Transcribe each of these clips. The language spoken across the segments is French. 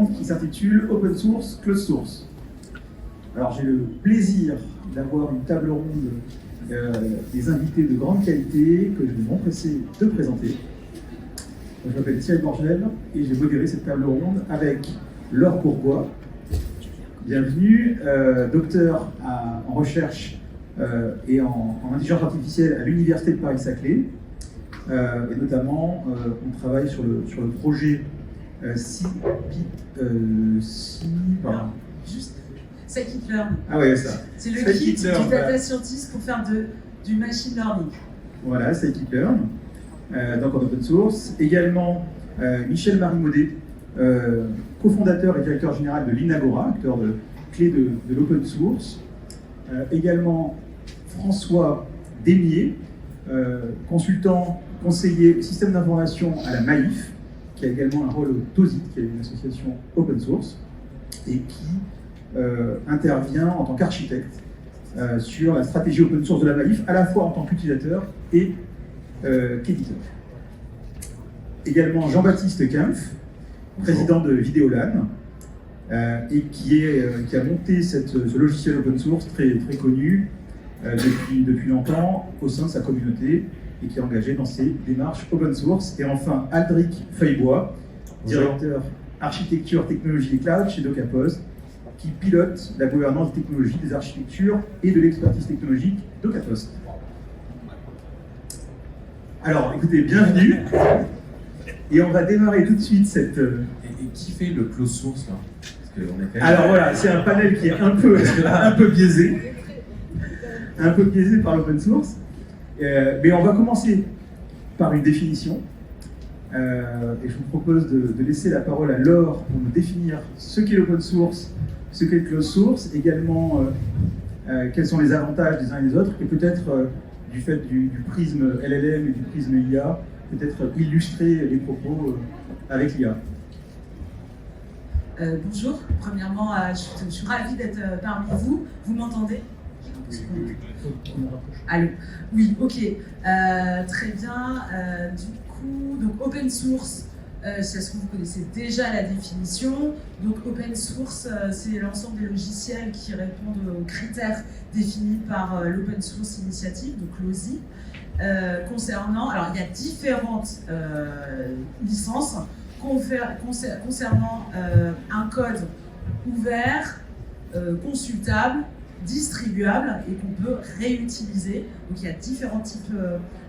ronde qui s'intitule Open Source, Closed Source. Alors j'ai le plaisir d'avoir une table ronde des invités de grande qualité que je vais m'empresser de présenter. Je m'appelle Thierry Borgel et j'ai modéré cette table ronde avec Laure Bourgois. Bienvenue, docteur en recherche et en intelligence artificielle à l'Université de Paris-Saclay. Et notamment, on travaille sur le projet Scikit-learn. Ah ouais, ça. C'est le kit du data scientist pour faire du machine learning. Voilà, Scikit-learn, donc en open source. Également, Michel-Marie Maudet, cofondateur et directeur général de l'Inagora, acteur clé de l'open source. Également, François Desmier, consultant, conseiller système d'information à la Maïf, qui a également un rôle au TOSIT, qui est une association open source, et qui intervient en tant qu'architecte sur la stratégie open source de la Maïf, à la fois en tant qu'utilisateur et qu'éditeur. Également Jean-Baptiste Kempf, président de Vidéolan, et qui a monté ce logiciel open source très connu depuis longtemps au sein de sa communauté et qui est engagé dans ses démarches open source. Et enfin, Aldric Feuillebois, directeur architecture, technologie et cloud chez DocaPost, qui pilote la gouvernance des technologies, des architectures et de l'expertise technologique DocaPost. Alors, écoutez, bienvenue. Et on va démarrer tout de suite cette... Et qui fait le close source là? Alors voilà, c'est un panel qui est un peu biaisé. Un peu biaisé par l'open source. Mais on va commencer par une définition. Et je vous propose de laisser la parole à Laure pour nous définir ce qu'est l'open source, ce qu'est le closed source, également quels sont les avantages des uns et des autres, et peut-être du fait du prisme LLM et du prisme IA, peut-être illustrer les propos avec l'IA. Bonjour, premièrement, je suis ravie d'être parmi vous. Vous m'entendez? Allô? Oui, ok. Très bien. Du coup, donc open source, est-ce que vous connaissez déjà la définition? Donc open source, c'est l'ensemble des logiciels qui répondent aux critères définis par l'Open Source Initiative, donc l'OSI. Concernant, alors il y a différentes licences concernant un code ouvert, consultable, distribuable et qu'on peut réutiliser. Donc il y a différents types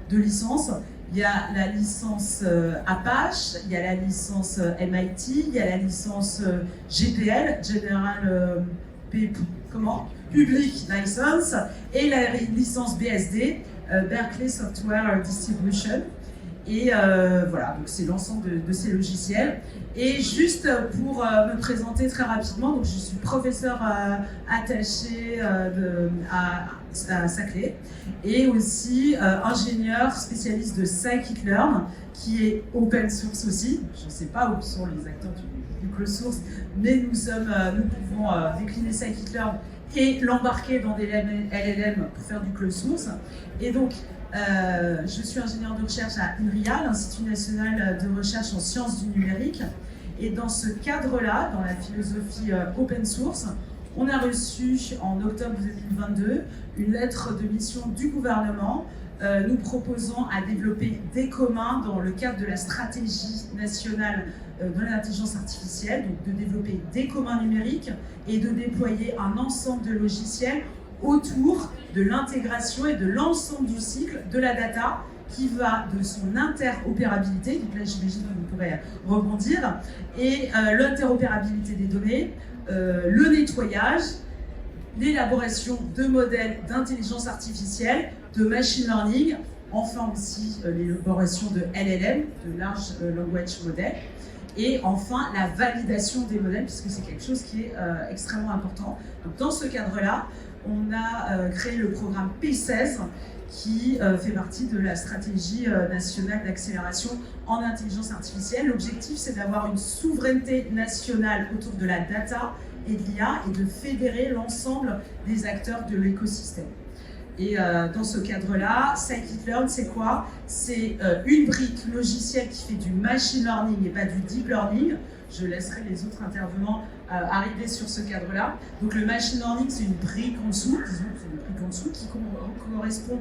de licences. Il y a la licence Apache, il y a la licence MIT, il y a la licence GPL, General Public License, et la licence BSD, Berkeley Software Distribution. Et voilà, donc c'est l'ensemble de ces logiciels. Et juste pour me présenter très rapidement, donc je suis professeur attaché à Saclay et aussi ingénieur spécialiste de Scikit-learn qui est open source aussi. Je ne sais pas où sont les acteurs du closed source, mais nous pouvons décliner Scikit-learn et l'embarquer dans des LLM pour faire du closed source. Et donc, je suis ingénieure de recherche à INRIA, l'Institut national de recherche en sciences du numérique. Et dans ce cadre-là, dans la philosophie open source, on a reçu en octobre 2022 une lettre de mission du gouvernement nous proposant à développer des communs dans le cadre de la stratégie nationale de l'intelligence artificielle, donc de développer des communs numériques et de déployer un ensemble de logiciels autour de l'intégration et de l'ensemble du cycle de la data qui va de son interopérabilité, donc là j'imagine que vous pourrez rebondir, et l'interopérabilité des données, le nettoyage, l'élaboration de modèles d'intelligence artificielle, de machine learning, enfin aussi l'élaboration de LLM, de Large Language Model, et enfin la validation des modèles, puisque c'est quelque chose qui est extrêmement important. Donc, dans ce cadre-là, on a créé le programme P16 qui fait partie de la stratégie nationale d'accélération en intelligence artificielle. L'objectif, c'est d'avoir une souveraineté nationale autour de la data et de l'IA et de fédérer l'ensemble des acteurs de l'écosystème. Et dans ce cadre-là, Scikit-learn, c'est quoi? C'est une brique logicielle qui fait du machine learning et pas du deep learning. je laisserai les autres intervenants arriver sur ce cadre-là. Donc le machine learning, c'est une brique en dessous, disons que c'est une brique en dessous qui correspond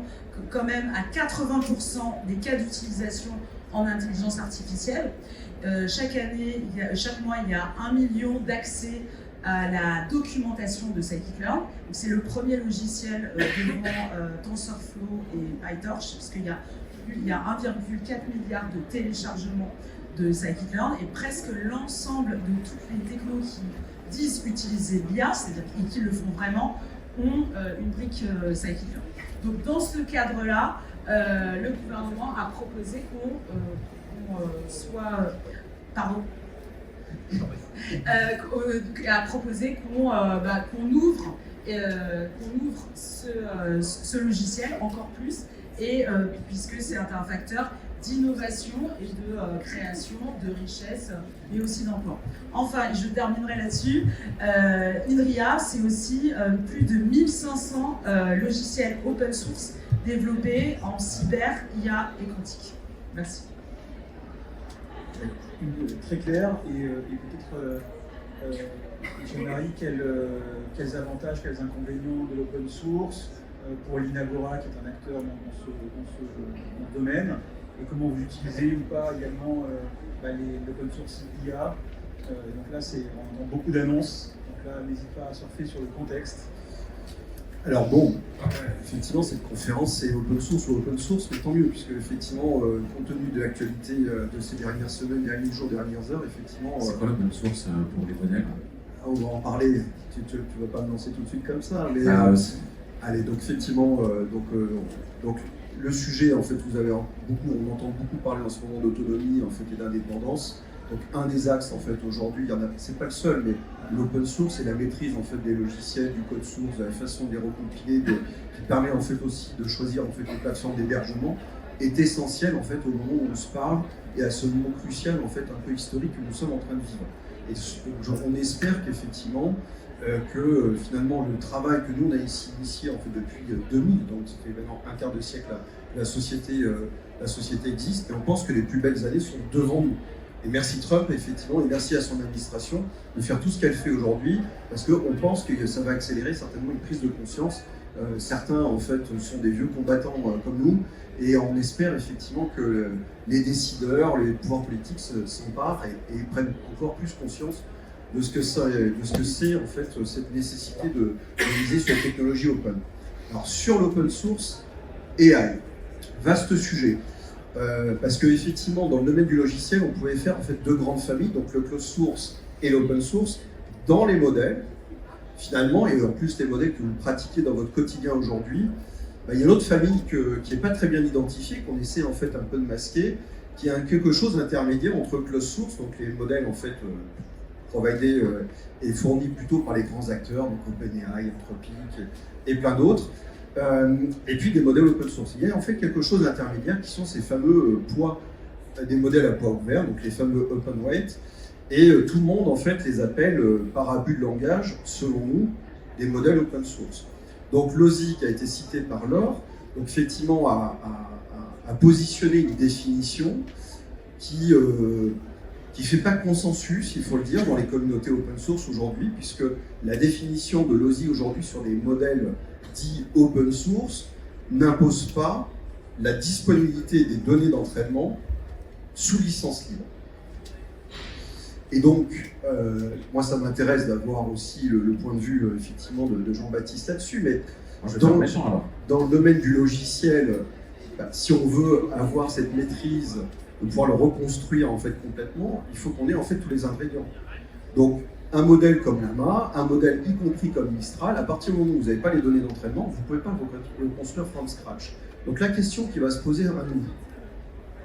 quand même à 80% des cas d'utilisation en intelligence artificielle. Chaque mois, il y a 1 million d'accès à la documentation de scikit-learn. C'est le premier logiciel devant TensorFlow et PyTorch, puisqu'il y a 1,4 milliard de téléchargements de scikit-learn et presque l'ensemble de toutes les technos qui disent utiliser l'IA, c'est-à-dire et qui le font vraiment, ont une brique scikit-learn. Donc dans ce cadre-là, le gouvernement a proposé qu'on ouvre ce logiciel encore plus, et puisque c'est un facteur d'innovation et de création de richesse, mais aussi d'emploi. Enfin, je terminerai là-dessus, INRIA, c'est aussi plus de 1500 logiciels open source développés en cyber, IA et quantique. Merci. Très clair, et peut-être, Jean-Marie, quels avantages, quels inconvénients de l'open source pour l'Inagora, qui est un acteur dans ce domaine, et comment vous utilisez ou pas également l'open source IA. Donc là, on entend beaucoup d'annonces, donc là, n'hésite pas à surfer sur le contexte. Alors bon, effectivement, cette conférence, c'est open source ou open source, mais tant mieux, puisque effectivement, compte tenu de l'actualité de ces dernières semaines, derniers jours, dernières heures, effectivement... C'est quoi l'open source pour les modèles? On va en parler, tu ne vas pas me lancer tout de suite comme ça, mais... allez, donc effectivement, donc le sujet, en fait, on entend beaucoup parler en ce moment d'autonomie, en fait, et d'indépendance. Donc un des axes, en fait, aujourd'hui, c'est pas le seul, mais l'open source et la maîtrise, en fait, des logiciels, du code source, de la façon de les recompiler, qui permet, en fait, aussi de choisir, en fait, les plateformes d'hébergement, est essentiel, en fait, au moment où on se parle, et à ce moment crucial, en fait, un peu historique que nous sommes en train de vivre. Et on espère qu'effectivement, que finalement, le travail que nous, on a initié, en fait, depuis 2000, donc ça fait maintenant un quart de siècle, la société existe, et on pense que les plus belles années sont devant nous. Et merci Trump, effectivement, et merci à son administration de faire tout ce qu'elle fait aujourd'hui, parce qu'on pense que ça va accélérer certainement une prise de conscience. Certains, en fait, sont des vieux combattants comme nous, et on espère effectivement que les décideurs, les pouvoirs politiques s'emparent et prennent encore plus conscience de ce que c'est, en fait, cette nécessité de miser sur la technologie open. Alors, sur l'open source, AI, vaste sujet. Parce qu'effectivement, dans le domaine du logiciel, on pouvait faire en fait deux grandes familles, donc le closed source et l'open source, dans les modèles, finalement, et en plus les modèles que vous pratiquez dans votre quotidien aujourd'hui, il y a une autre famille qui n'est pas très bien identifiée, qu'on essaie en fait un peu de masquer, qui est quelque chose d'intermédiaire entre closed source, donc les modèles en fait providés et fournis plutôt par les grands acteurs, donc OpenAI, Anthropic et plein d'autres, et puis des modèles open source. Il y a en fait quelque chose d'intermédiaire qui sont ces fameux poids, des modèles à poids ouvert, donc les fameux open weight, et tout le monde en fait les appelle par abus de langage, selon nous, des modèles open source. Donc l'OSI qui a été cité par Laure, donc effectivement a positionné une définition qui fait pas consensus, il faut le dire, dans les communautés open source aujourd'hui, puisque la définition de l'OSI aujourd'hui sur les modèles dits open source n'impose pas la disponibilité des données d'entraînement sous licence libre. Et donc, moi ça m'intéresse d'avoir aussi le point de vue effectivement de Jean-Baptiste là-dessus, mais dans le domaine du logiciel, si on veut avoir cette maîtrise, de pouvoir le reconstruire en fait complètement, il faut qu'on ait en fait tous les ingrédients. Donc, un modèle comme Llama, un modèle y compris comme Mistral, à partir du moment où vous n'avez pas les données d'entraînement, vous ne pouvez pas le construire from scratch. Donc la question qui va se poser à nous,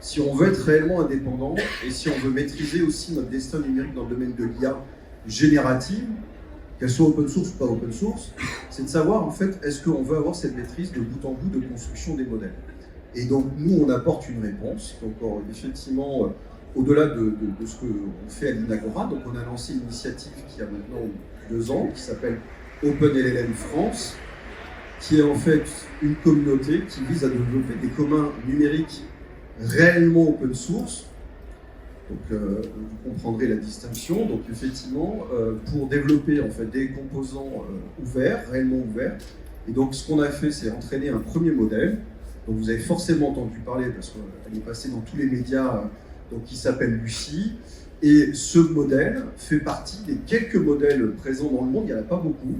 si on veut être réellement indépendant et si on veut maîtriser aussi notre destin numérique dans le domaine de l'IA générative, qu'elle soit open source ou pas open source, c'est de savoir en fait, est-ce qu'on veut avoir cette maîtrise de bout en bout de construction des modèles. Et donc nous, on apporte une réponse. Donc effectivement, au-delà de ce qu'on fait à l'Inagora, donc on a lancé une initiative qui a maintenant 2 ans, qui s'appelle OpenLLM France, qui est en fait une communauté qui vise à développer des communs numériques réellement open source, Donc vous comprendrez la distinction. Donc effectivement, pour développer en fait des composants ouverts, réellement ouverts, et donc ce qu'on a fait, c'est entraîner un premier modèle. Donc vous avez forcément entendu parler parce qu'elle est passée dans tous les médias, donc qui s'appelle Lucie. Et ce modèle fait partie des quelques modèles présents dans le monde, il n'y en a pas beaucoup,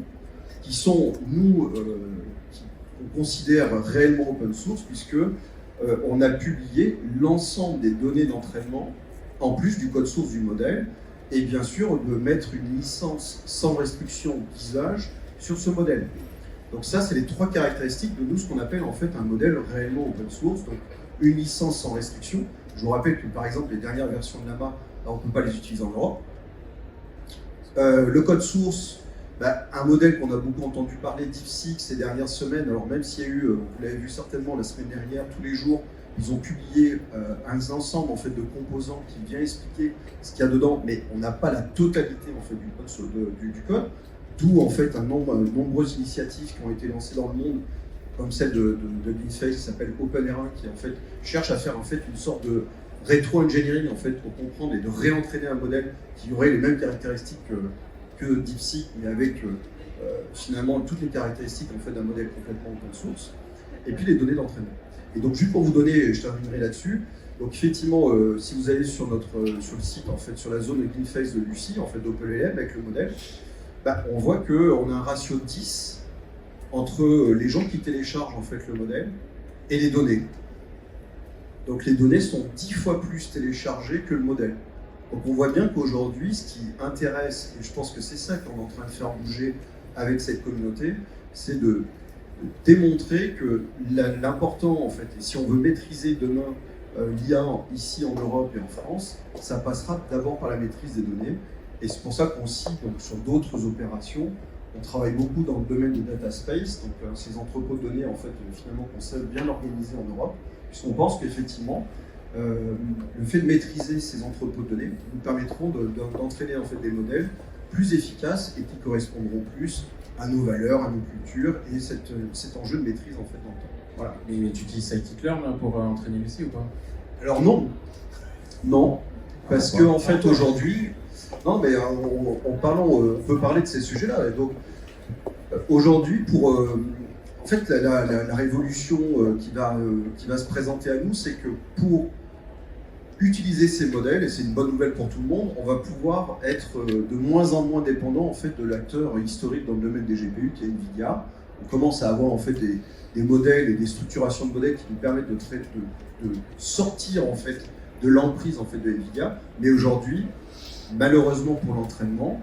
qui sont, nous, qu'on considère réellement open source, puisque on a publié l'ensemble des données d'entraînement, en plus du code source du modèle, et bien sûr de mettre une licence sans restriction d'usage sur ce modèle. Donc ça, c'est les trois caractéristiques de nous, ce qu'on appelle en fait un modèle réellement open source, donc une licence sans restriction. Je vous rappelle que par exemple, les dernières versions de Llama, on ne peut pas les utiliser en Europe. Le code source, un modèle qu'on a beaucoup entendu parler, DeepSeek, ces dernières semaines, alors même s'il y a eu, vous l'avez vu certainement la semaine dernière, tous les jours, ils ont publié un ensemble en fait, de composants qui vient expliquer ce qu'il y a dedans, mais on n'a pas la totalité en fait, du code, d'où en fait nombreuses initiatives qui ont été lancées dans le monde, comme celle de GreenFace qui s'appelle OpenR1, qui en fait cherche à faire en fait une sorte de rétro-engineering en fait pour comprendre et de réentraîner un modèle qui aurait les mêmes caractéristiques que DeepSeek, mais avec finalement toutes les caractéristiques en fait d'un modèle complètement open source. Et puis les données d'entraînement. Et donc juste pour vous donner, je terminerai là-dessus. Donc effectivement, si vous allez sur le site en fait sur la zone de GreenFace de Lucie, en fait d'OpenLM avec le modèle, on voit qu'on a un ratio de 10 entre les gens qui téléchargent en fait le modèle et les données. Donc les données sont 10 fois plus téléchargées que le modèle. Donc on voit bien qu'aujourd'hui, ce qui intéresse, et je pense que c'est ça qu'on est en train de faire bouger avec cette communauté, c'est de démontrer que l'important, en fait, et si on veut maîtriser demain l'IA ici en Europe et en France, ça passera d'abord par la maîtrise des données. Et c'est pour ça qu'on cite donc, sur d'autres opérations. On travaille beaucoup dans le domaine de data space, donc ces entrepôts de données, en fait, finalement, qu'on sait bien organiser en Europe, puisqu'on pense qu'effectivement, le fait de maîtriser ces entrepôts de données nous permettront d'entraîner en fait, des modèles plus efficaces et qui correspondront plus à nos valeurs, à nos cultures et cet enjeu de maîtrise en fait dans le temps. Voilà. Mais tu utilises scikit-learn pour entraîner Lucie ou pas? Alors non, parce que en fait aujourd'hui, non mais on peut parler de ces sujets-là. Donc aujourd'hui en fait, la révolution qui va se présenter à nous, c'est que pour utiliser ces modèles, et c'est une bonne nouvelle pour tout le monde, on va pouvoir être de moins en moins dépendant en fait, de l'acteur historique dans le domaine des GPU qui est Nvidia. On commence à avoir en fait, des modèles et des structurations de modèles qui nous permettent de sortir en fait, de l'emprise en fait, de Nvidia. Mais aujourd'hui, malheureusement pour l'entraînement,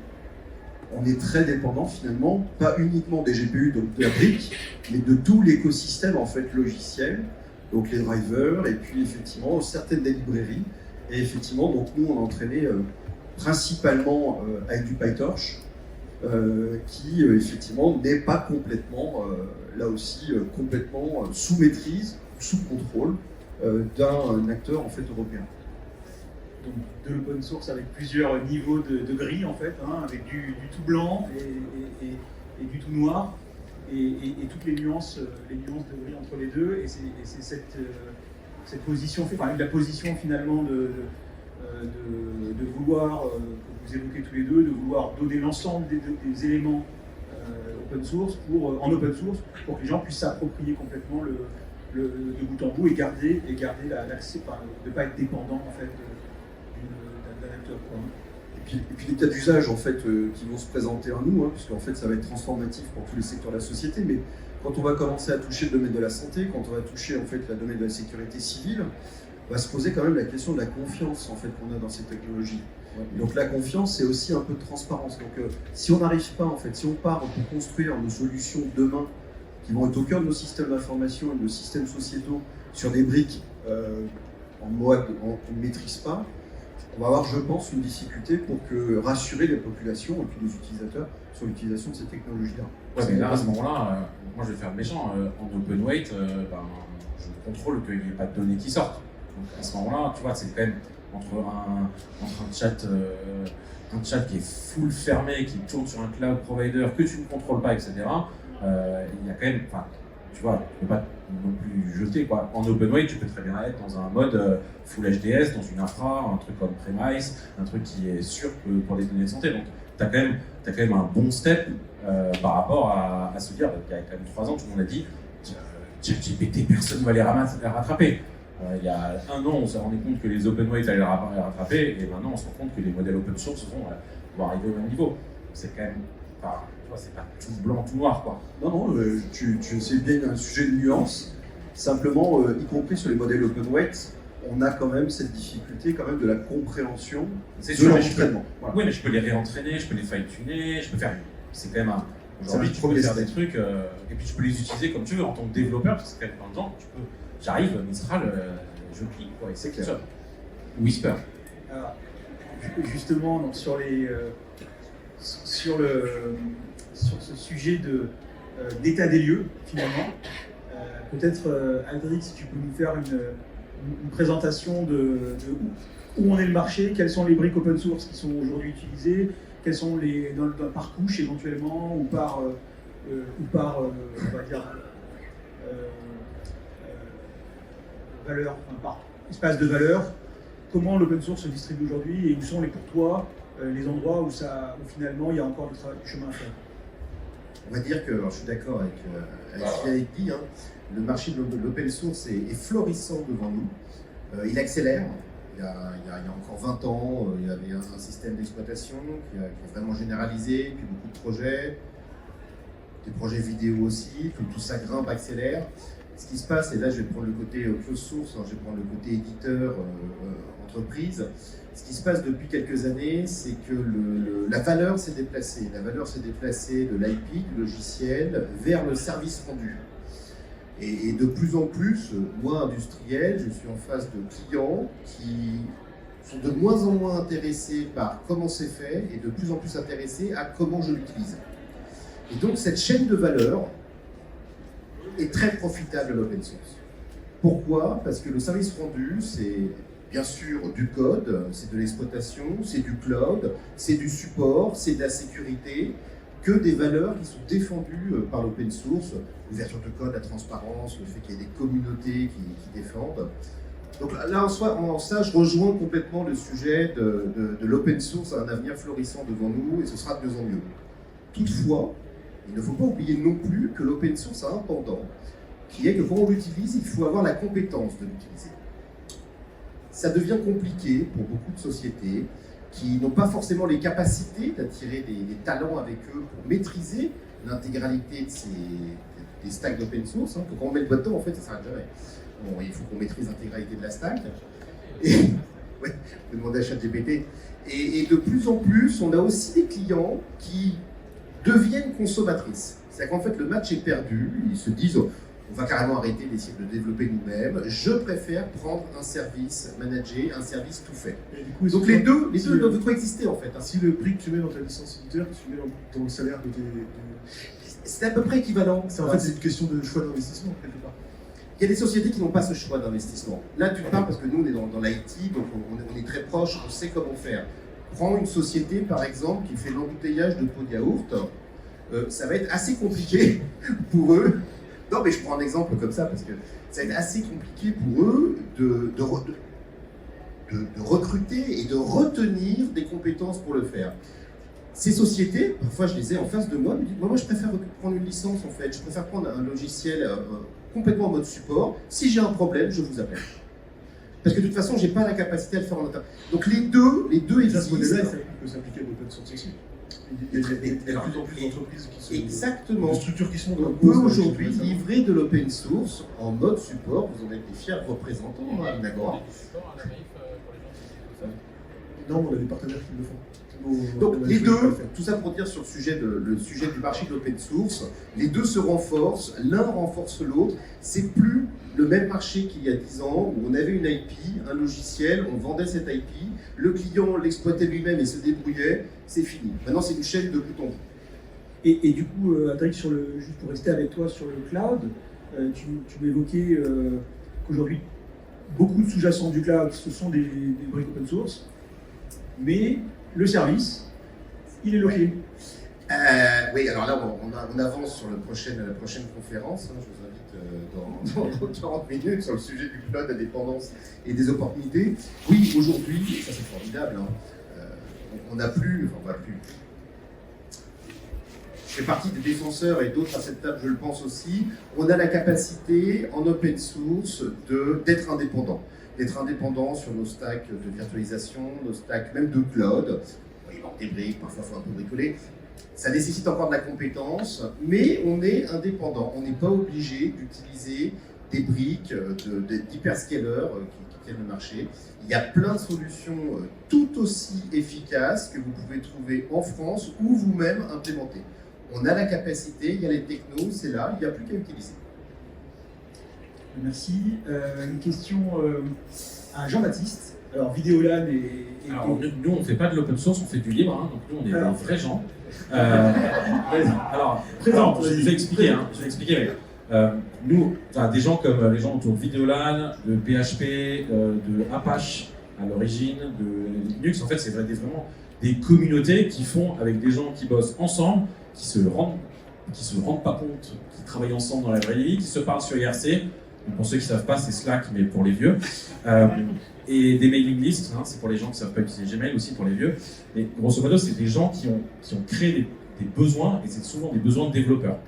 on est très dépendant finalement, pas uniquement des GPU, donc de la brique, mais de tout l'écosystème en fait logiciel, donc les drivers, et puis effectivement certaines des librairies. Et effectivement, donc nous on a entraîné principalement avec du PyTorch, qui effectivement n'est pas complètement, là aussi, complètement sous maîtrise, sous contrôle d'un acteur en fait européen. Donc de l'open source avec plusieurs niveaux de gris en fait, avec du tout blanc et du tout noir, et toutes les nuances de gris entre les deux, et c'est cette position, la position finalement de vouloir, que vous évoquez tous les deux, de vouloir donner l'ensemble des éléments en open source pour que les gens puissent s'approprier complètement de bout en bout et garder l'accès, de ne pas être dépendant en fait d'un acteur. Et puis les cas d'usage en fait, qui vont se présenter à nous, puisqu'en fait ça va être transformatif pour tous les secteurs de la société, mais quand on va commencer à toucher le domaine de la santé, quand on va toucher en fait le domaine de la sécurité civile, va se poser quand même la question de la confiance en fait, qu'on a dans ces technologies. Ouais. Donc la confiance, c'est aussi un peu de transparence. Donc si on n'arrive pas, en fait, si on part pour construire nos solutions demain, qui vont être au cœur de nos systèmes d'information et de nos systèmes sociétaux, sur des briques en mode qu'on ne maîtrise pas, on va avoir, je pense, une difficulté pour rassurer les populations et puis les utilisateurs sur l'utilisation de ces technologies-là. Ouais, mais là, à ce moment-là, moi je vais faire le méchant. En open weight, je contrôle qu'il n'y ait pas de données qui sortent. Donc à ce moment-là, tu vois, c'est quand même entre un chat qui est full fermé, qui tourne sur un cloud provider, que tu ne contrôles pas, etc. Il y a quand même, tu vois, tu peux pas non plus jeter, quoi. En open weight, tu peux très bien être dans un mode full HDS, dans une infra, un truc comme premise, un truc qui est sûr pour les données de santé. Donc, tu as quand même un bon step par rapport à se dire, il y a quand même 3 ans, tout le monde a dit, ChatGPT, personne ne va les rattraper. Il y a 1 an, on s'est rendu compte que les open weight allaient les rattraper, et maintenant on se rend compte que les modèles open source vont arriver au même niveau. C'est quand même, enfin, tu vois, c'est pas tout blanc, tout noir, quoi. Non, c'est bien un sujet de nuance. Simplement, y compris sur les modèles open weight, on a quand même cette difficulté quand même de la compréhension de l'entraînement. Voilà. Oui, mais je peux les réentraîner, je peux les fine-tuner, je peux faire. C'est quand même un. Aujourd'hui, tu peux faire des trucs, et puis tu peux les utiliser comme tu veux en tant que développeur, parce que quand même dans le temps, tu peux. J'arrive, Mistral, je clique, quoi, et c'est clair. Ça. Whisper. Alors, justement, donc, sur ce sujet d'état des lieux, finalement, peut-être, Aldric, si tu peux nous faire une présentation de où en est le marché, quelles sont les briques open source qui sont aujourd'hui utilisées, quelles sont par couche éventuellement, ou par on va dire, valeur, enfin, par espace de valeur, comment l'open source se distribue aujourd'hui et où sont pour toi les endroits où finalement il y a encore du chemin à faire. On va dire que, alors je suis d'accord avec ce qu'il a dit, hein, le marché de l'open source est florissant devant nous, il accélère. Il y a encore 20 ans, il y avait un système d'exploitation qui est vraiment généralisé, puis beaucoup de projets, des projets vidéo aussi, tout ça grimpe, accélère. Ce qui se passe, et là je vais prendre le côté closed source, je vais prendre le côté éditeur, entreprise. Ce qui se passe depuis quelques années, c'est que la valeur s'est déplacée. La valeur s'est déplacée de l'IP, du logiciel, vers le service rendu. Et de plus en plus, moi industriel, je suis en face de clients qui sont de moins en moins intéressés par comment c'est fait et de plus en plus intéressés à comment je l'utilise. Et donc cette chaîne de valeur est très profitable à l'open source. Pourquoi? Parce que le service rendu, c'est bien sûr du code, c'est de l'exploitation, c'est du cloud, c'est du support, c'est de la sécurité, que des valeurs qui sont défendues par l'open source, l'ouverture de code, la transparence, le fait qu'il y ait des communautés qui défendent. Donc là, en ça, je rejoins complètement le sujet de l'open source à un avenir florissant devant nous, et ce sera de mieux en mieux. Toutefois, il ne faut pas oublier non plus que l'open source a un pendant, qui est que quand on l'utilise, il faut avoir la compétence de l'utiliser. Ça devient compliqué pour beaucoup de sociétés qui n'ont pas forcément les capacités d'attirer des talents avec eux pour maîtriser l'intégralité des stacks d'open source. Hein, que quand on met le bottom, en fait, ça ne s'arrête jamais. Bon, il faut qu'on maîtrise l'intégralité de la stack. Et ouais, on peut demander à ChatGPT. Et de plus en plus, on a aussi des clients qui deviennent consommatrices. C'est-à-dire qu'en fait, le match est perdu. Ils se disent, on va carrément arrêter d'essayer de développer nous-mêmes. Je préfère prendre un service managé, un service tout fait. Et du coup, donc les deux doivent coexister en fait. Hein. Si le prix que tu mets dans ta licence éditeur, tu mets dans le salaire de tes... C'est à peu près équivalent. C'est une question de choix d'investissement quelque part. Il y a des sociétés qui n'ont pas ce choix d'investissement. Là, tu parles parce que nous, on est dans l'IT, donc on est très proche, on sait comment faire. Prends une société, par exemple, qui fait l'embouteillage de pots de yaourt. Ça va être assez compliqué pour eux. Non, mais je prends un exemple comme ça, parce que ça va être assez compliqué pour eux de recruter et de retenir des compétences pour le faire. Ces sociétés, parfois je les ai en face de moi, me disent, moi je préfère prendre une licence en fait, je préfère prendre un logiciel complètement en mode support. Si j'ai un problème, je vous appelle. Parce que de toute façon, je n'ai pas la capacité à le faire en interne. Donc les deux existent. Ce modèle-là, ça peut s'appliquer à l'open source aussi. Il y a de plus en plus d'entreprises qui sont... Exactement. De structures qui sont... On peut aujourd'hui livrer de l'open source en mode support. Vous en êtes des fiers représentants, hein, d'accord. Non, on a des partenaires qui le font. Donc les deux, tout ça pour dire sur le sujet du marché de l'open source, les deux se renforcent, l'un renforce l'autre. C'est plus le même marché qu'il y a 10 ans où on avait une IP, un logiciel, on vendait cette IP, le client l'exploitait lui-même et se débrouillait, c'est fini. Maintenant c'est une chaîne de bout en bout. Et du coup, Adrien, juste pour rester avec toi sur le cloud, tu m'évoquais qu'aujourd'hui, beaucoup de sous-jacents du cloud, ce sont des briques open source, mais le service, il est loqué. Oui, alors là, on avance sur la prochaine conférence. Hein, je vous invite dans 40 minutes sur le sujet du cloud, de la dépendance et des opportunités. Oui, aujourd'hui, et ça c'est formidable, hein, on n'a plus, enfin on va plus. Je fais partie des défenseurs et d'autres à cette table, je le pense aussi. On a la capacité en open source d'être indépendant. D'être indépendant sur nos stacks de virtualisation, nos stacks même de cloud. Il manque des briques, parfois il faut un peu bricoler. Ça nécessite encore de la compétence, mais on est indépendant. On n'est pas obligé d'utiliser des briques d'hyperscalers qui tiennent le marché. Il y a plein de solutions tout aussi efficaces que vous pouvez trouver en France ou vous-même implémenter. On a la capacité, il y a les technos, c'est là, il n'y a plus qu'à utiliser. Merci. Une question à Jean-Baptiste. Alors, Vidéolan et... Alors, nous, on ne fait pas de l'open source, on fait du libre, hein, donc nous, on est des vrais gens. Alors, présente. Je vais expliquer. Nous, des gens comme les gens autour de Vidéolan, de PHP, de Apache à l'origine, de Linux, en fait, c'est vraiment des communautés qui font avec des gens qui bossent ensemble, qui se rendent pas compte, qui travaillent ensemble dans la vraie vie, qui se parlent sur IRC. Donc pour ceux qui ne savent pas, c'est Slack, mais pour les vieux. Et des mailing lists, hein, c'est pour les gens qui ne savent pas utiliser Gmail, aussi pour les vieux. Et grosso modo, c'est des gens qui ont créé des besoins, et c'est souvent des besoins de développeurs.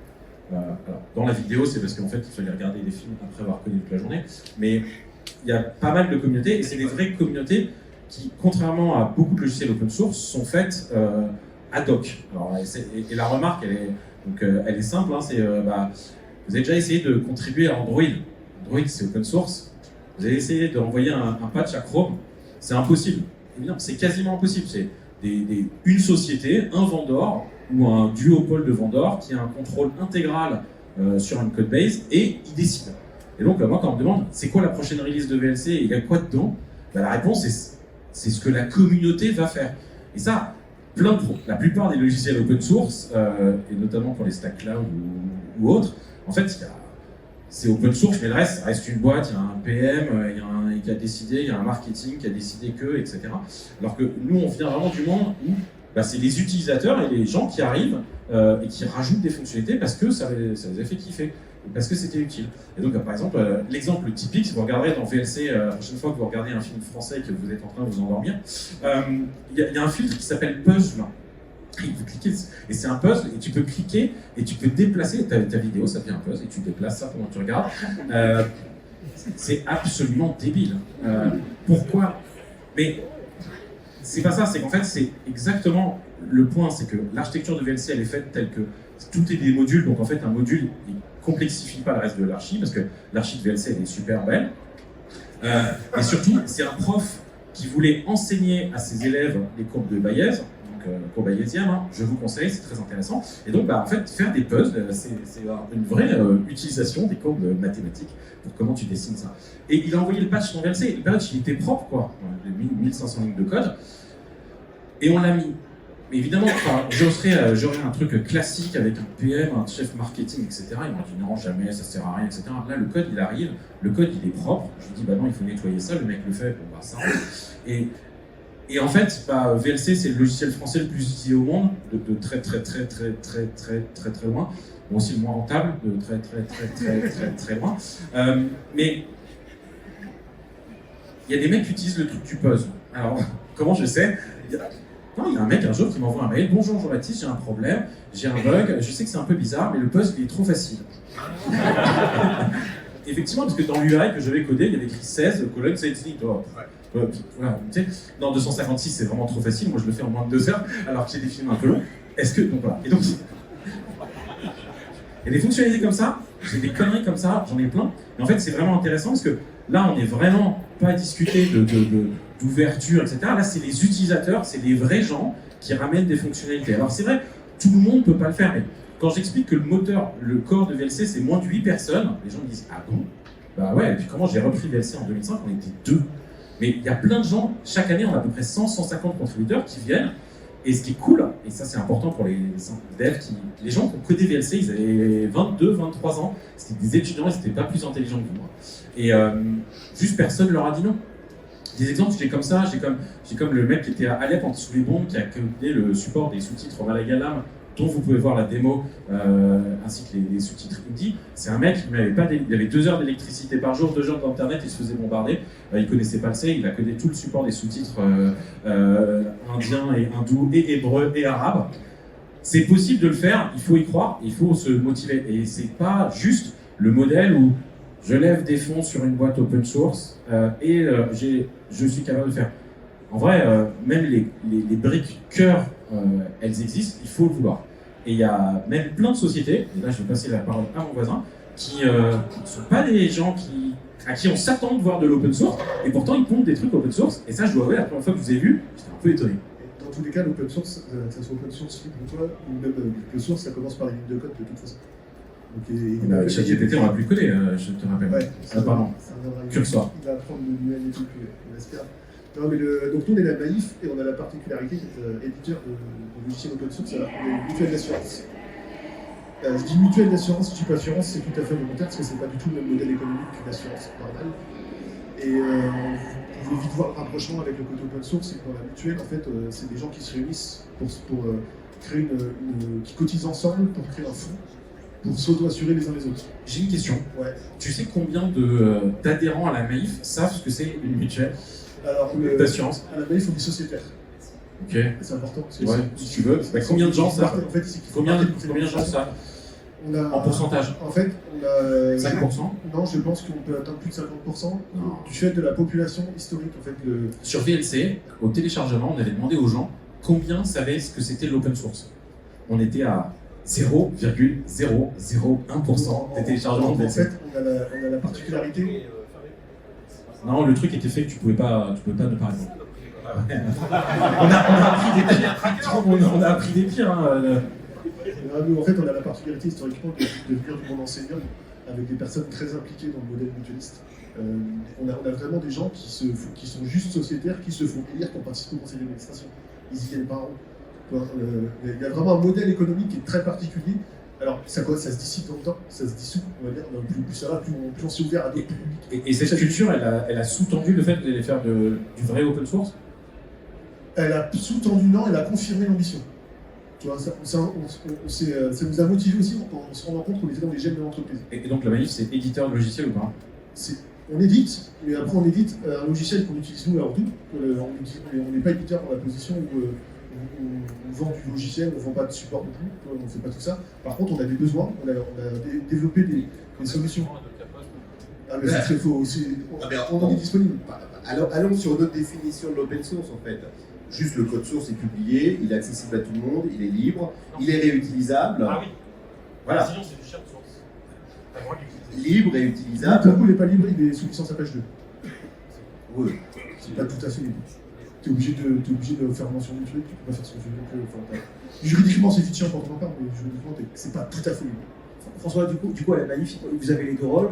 Alors, dans la vidéo, c'est parce qu'en fait, il fallait regarder des films après avoir connu toute la journée. Mais il y a pas mal de communautés, et c'est des vraies communautés qui, contrairement à beaucoup de logiciels open source, sont faites ad hoc. Alors, et la remarque, elle est simple, hein, vous avez déjà essayé de contribuer à Android. Android, c'est open source. Vous avez essayé d'envoyer un patch à Chrome, c'est impossible. Évidemment, c'est quasiment impossible. C'est une société, un vendor ou un duopole de vendors qui a un contrôle intégral sur une codebase et il décide. Et donc, moi, quand on me demande c'est quoi la prochaine release de VLC et il y a quoi dedans, la réponse c'est ce que la communauté va faire. Et ça, la plupart des logiciels open source, et notamment pour les stacks cloud ou autres, en fait, c'est open source, mais le reste, ça reste une boîte, il y a un PM, il y a qui a décidé, il y a un marketing qui a décidé que, etc. Alors que nous, on vient vraiment du monde où c'est les utilisateurs et les gens qui arrivent et qui rajoutent des fonctionnalités parce que ça les a fait kiffer, parce que c'était utile. Et donc, par exemple, l'exemple typique, si vous regarderez dans VLC, la prochaine fois que vous regardez un film français et que vous êtes en train de vous endormir, il y a un filtre qui s'appelle Puzzle. Vous cliquez, et c'est un puzzle, et tu peux cliquer, et tu peux déplacer ta vidéo, ça devient un puzzle, et tu déplaces ça pendant que tu regardes. C'est absolument débile. Pourquoi? Mais c'est pas ça, c'est qu'en fait, c'est exactement le point, c'est que l'architecture de VLC, elle est faite telle que tout est des modules, donc en fait, un module, il complexifie pas le reste de l'archi, parce que l'archi de VLC, elle est super belle. Et surtout, c'est un prof qui voulait enseigner à ses élèves les courbes de Bayes, courbe bayésienne, hein, je vous conseille, c'est très intéressant. Et donc, en fait, faire des puzzles, c'est une vraie utilisation des courbes mathématiques pour comment tu dessines ça. Et il a envoyé le patch dans VLC, le patch, il était propre, quoi. Il a mis 1500 lignes de code, et on l'a mis. Mais évidemment, j'aurais un truc classique avec un PM, un chef marketing, etc. Il m'a dit non, jamais, ça sert à rien, etc. Là, le code, il arrive, le code, il est propre. Je lui dis, non, il faut nettoyer ça, le mec le fait, ça rentre. Et en fait, VLC, c'est le logiciel français le plus utilisé au monde, de très loin. Bon, aussi le moins rentable, de très loin. Mais il y a des mecs qui utilisent le truc du puzzle. Alors, comment je sais? Il y a un mec un jour qui m'envoie un mail. Bonjour Jean-Baptiste, j'ai un problème, j'ai un bug, je sais que c'est un peu bizarre, mais le puzzle il est trop facile. Effectivement, parce que dans l'UI que j'avais codé, il y avait écrit 16, colonne, 16 lignes. Voilà, tu sais, dans 256, c'est vraiment trop facile. Moi, je le fais en moins de 2 heures, alors que j'ai des films un peu longs. Donc voilà. Et donc, il y a des fonctionnalités comme ça, j'ai des conneries comme ça, j'en ai plein. Mais en fait, c'est vraiment intéressant parce que là, on n'est vraiment pas à discuter d'ouverture, etc. Là, c'est les utilisateurs, c'est les vrais gens qui ramènent des fonctionnalités. Alors, c'est vrai, tout le monde ne peut pas le faire. Mais quand j'explique que le corps de VLC, c'est moins de 8 personnes, les gens me disent ah bon? Bah ouais, et puis comment j'ai repris VLC en 2005, on était 2. Mais il y a plein de gens, chaque année, on a à peu près 100-150 contributeurs qui viennent. Et ce qui est cool, et ça c'est important pour les devs, les gens qui ont codé VLC, ils avaient 22, 23 ans, c'était des étudiants, ils n'étaient pas plus intelligents que moi. Et juste personne leur a dit non. Des exemples, j'ai comme le mec qui était à Alep sous les bombes, qui a codé le support des sous-titres au Malayalam dont vous pouvez voir la démo ainsi que les sous-titres indie. C'est un mec, il avait 2 heures d'électricité par jour, 2 heures d'internet, il se faisait bombarder. Il connaissait pas le C, il a codé tout le support des sous-titres indiens et hindous et hébreux et arabes. C'est possible de le faire, il faut y croire, il faut se motiver. Et c'est pas juste le modèle où je lève des fonds sur une boîte open source je suis capable de faire. En vrai, même les briques cœur, elles existent, il faut le vouloir. Et il y a même plein de sociétés, et là je vais passer la parole à mon voisin, qui ne sont pas des gens à qui on s'attend de voir de l'open source, et pourtant ils pondent des trucs open source, et ça je dois avouer, la première fois que je vous ai vu, j'étais un peu étonné. Dans tous les cas, l'open source, que ce soit open source libre ou quoi, ou même l'open source, ça commence par les lignes de code de toute façon. Donc, ChatGPT, on l'a plus codé, je te rappelle. Ouais, pardon. Cursor. Il va apprendre le manuel et tout, on espère. Non, mais donc nous on est la Maïf et on a la particularité d'être éditeur de logiciels open source, alors on est une mutuelle d'assurance. Je dis mutuelle d'assurance, je dis pas assurance, c'est tout à fait volontaire parce que c'est pas du tout le même modèle économique qu'une assurance normale. Et vous pouvez vite voir le rapprochement avec le côté open source, c'est que dans la mutuelle, en fait, c'est des gens qui se réunissent pour créer qui cotisent ensemble pour créer un fonds pour s'auto-assurer les uns les autres. J'ai une question. Ouais. Tu sais combien d'adhérents à la Maïf savent ce que c'est une mutuelle d'assurance? À la Maïf, on dit sociétaire. Ok. C'est important. Ouais, si tu veux. Combien de gens savent? En fait, combien de gens savent? En pourcentage? En fait, on a 5%? Non, je pense qu'on peut atteindre plus de 50% du fait de la population historique. En fait, Sur VLC, au téléchargement, on avait demandé aux gens combien savaient ce que c'était l'open source. On était à 0,001% des téléchargements de VLC. En fait, on a la particularité. Non, le truc était fait que tu pouvais pas ne pas répondre. On a appris des pires. En fait, on a la particularité historiquement de venir du monde enseignant avec des personnes très impliquées dans le modèle mutualiste. On a vraiment des gens qui sont juste sociétaires, qui se font élire pour participer au conseil d'administration. Ils y viennent par an. Il y a vraiment un modèle économique qui est très particulier. Alors, ça se dissipe dans le temps, ça se dissout, on va dire. Plus ça va, plus on s'est ouvert à d'autres publics. Et cette culture, elle a sous-tendu le fait d'aller faire du vrai open source? Elle a sous-tendu, non, elle a confirmé l'ambition. Tu vois, ça nous a motivés aussi quand on se rend compte qu'on était dans les gènes de l'entreprise. Et donc la Maïf, c'est éditeur de logiciel ou pas? On édite, mais après on édite un logiciel qu'on utilise nous à Ordu. On n'est pas éditeur dans la position où on vend du logiciel, on ne vend pas de support non plus, on ne fait pas tout ça. Par contre, on a des besoins, on a développé des solutions. Ah, mais c'est faux, on en est disponible. Allons sur notre définition de l'open source en fait. Juste le code source est publié, il est accessible à tout le monde, il est libre, il est réutilisable. Ah oui. Voilà. Sinon, c'est du shared source. Libre et utilisable. Pour le coup, il n'est pas libre, il est sous licence à page 2. Oui. C'est pas tout à fait libre. Tu es obligé de faire mention du truc, tu peux pas faire ce que tu veux. Juridiquement, c'est fichier quand on en parle, mais juridiquement, c'est pas tout à fait libre. François, du coup, à la Maïf, vous avez les deux rôles,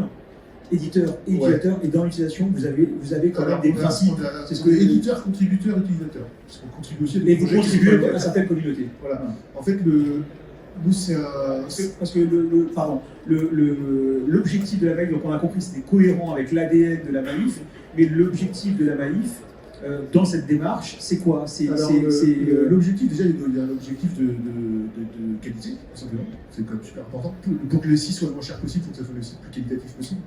éditeur et utilisateur, et dans l'utilisation, vous avez quand même des principes. C'est ce que éditeur, contributeur, utilisateur. Parce qu'on contribue aussi à des et vous contribuez à certaines communautés. Voilà. En fait, nous, c'est un. Parce que l'objectif de la Maïf, donc on a compris, c'était cohérent avec l'ADN de la Maïf, mais l'objectif de la Maïf, dans cette démarche, c'est quoi? L'objectif, déjà, il y a un objectif de qualité, tout simplement. C'est quand même super important. Pour que le site soit le moins cher possible, il faut que ça soit le site le plus qualitatif possible.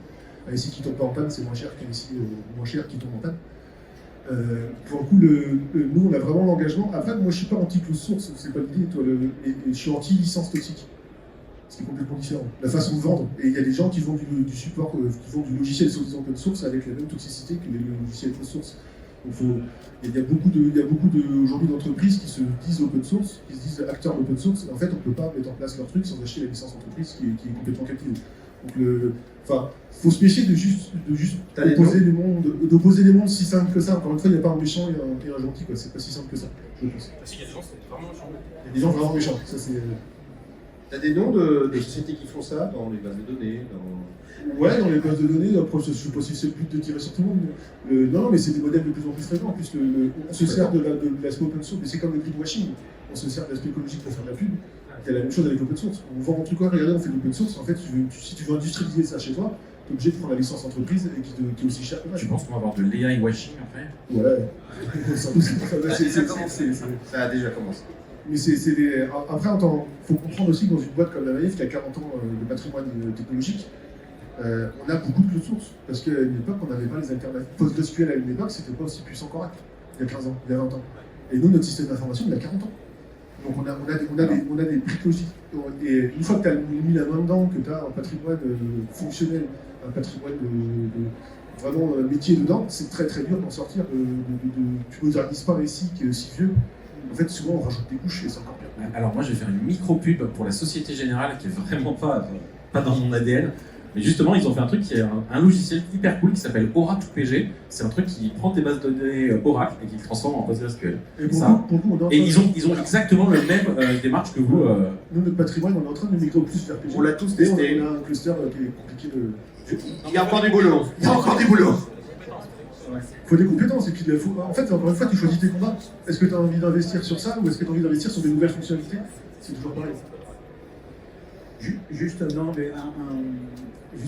Un site qui tombe pas en panne, c'est moins cher qu'un site moins cher qui tombe en panne. Pour le coup, nous, on a vraiment l'engagement. Après, moi, je suis pas anti-close source, c'est pas l'idée. Et je suis anti-licence toxique. C'est complètement différent. La façon de vendre. Et il y a des gens qui vendent du support, qui vendent du logiciel sous open source avec la même toxicité que les logiciels close source. Donc, il y a beaucoup aujourd'hui d'entreprises qui se disent open source, qui se disent acteurs d'open source. En fait, on ne peut pas mettre en place leur truc sans acheter la licence entreprise qui est complètement captive. Donc, faut se méfier de juste d'opposer les mondes si simple que ça. Encore une fois, il n'y a pas un méchant et un gentil, quoi. C'est pas si simple que ça, je pense. Si, il y a des gens, c'est vraiment méchant. Il y a des gens vraiment méchants. Ça, c'est. T'as des noms de sociétés qui font ça dans les bases de données Ouais, dans les bases de données, après, je ne sais pas si c'est le but de tirer sur tout le monde. Non, mais c'est des modèles de plus en plus fréquents, puisque on se sert de l'aspect open source, mais c'est comme le greenwashing. On se sert de l'aspect écologique pour faire de la pub. C'est la même chose avec l'open source. On vend un truc, regardez, on fait de l'open source. En fait, si tu veux industrialiser ça chez toi, tu es obligé de prendre la licence entreprise et qui est aussi chère. Tu penses qu'on va avoir de l'AI washing après? Ouais. Ça a déjà commencé. Mais après, il faut comprendre aussi que dans une boîte comme la Maïf, qui a 40 ans de patrimoine technologique, on a beaucoup de clés de source. Parce qu'à une époque, on n'avait pas les alternatives. PostgreSQL à une époque, c'était pas aussi puissant qu'Oracle, il y a 15 ans, il y a 20 ans. Et nous, notre système d'information, il a 40 ans. Donc on a des briques logiques. Et une fois que tu as mis la main dedans, que tu as un patrimoine fonctionnel, un patrimoine de vraiment métier dedans, c'est très très dur d'en sortir. Tu modernises pas un récit qui est aussi vieux. En fait, souvent on rajoute des couches et c'est encore pire. Alors moi, je vais faire une micro-pub pour la Société Générale qui est vraiment pas dans mon ADN. Mais justement, ils ont fait un truc qui est un logiciel hyper cool qui s'appelle Oracle PG. C'est un truc qui prend tes bases de données Oracle et qui les transforme en PostgreSQL. Et ils ont exactement le même démarche que vous. Nous, notre patrimoine, on est en train de migrer au plus vers PG. On l'a tous testé. On a un cluster qui est compliqué de... Il y a encore du boulot. Il y a encore du boulot. Il faut des compétences. Et puis, en fait, encore une fois, tu choisis tes combats. Est-ce que tu as envie d'investir sur ça ou est-ce que tu as envie d'investir sur des nouvelles fonctionnalités? C'est toujours pareil. Juste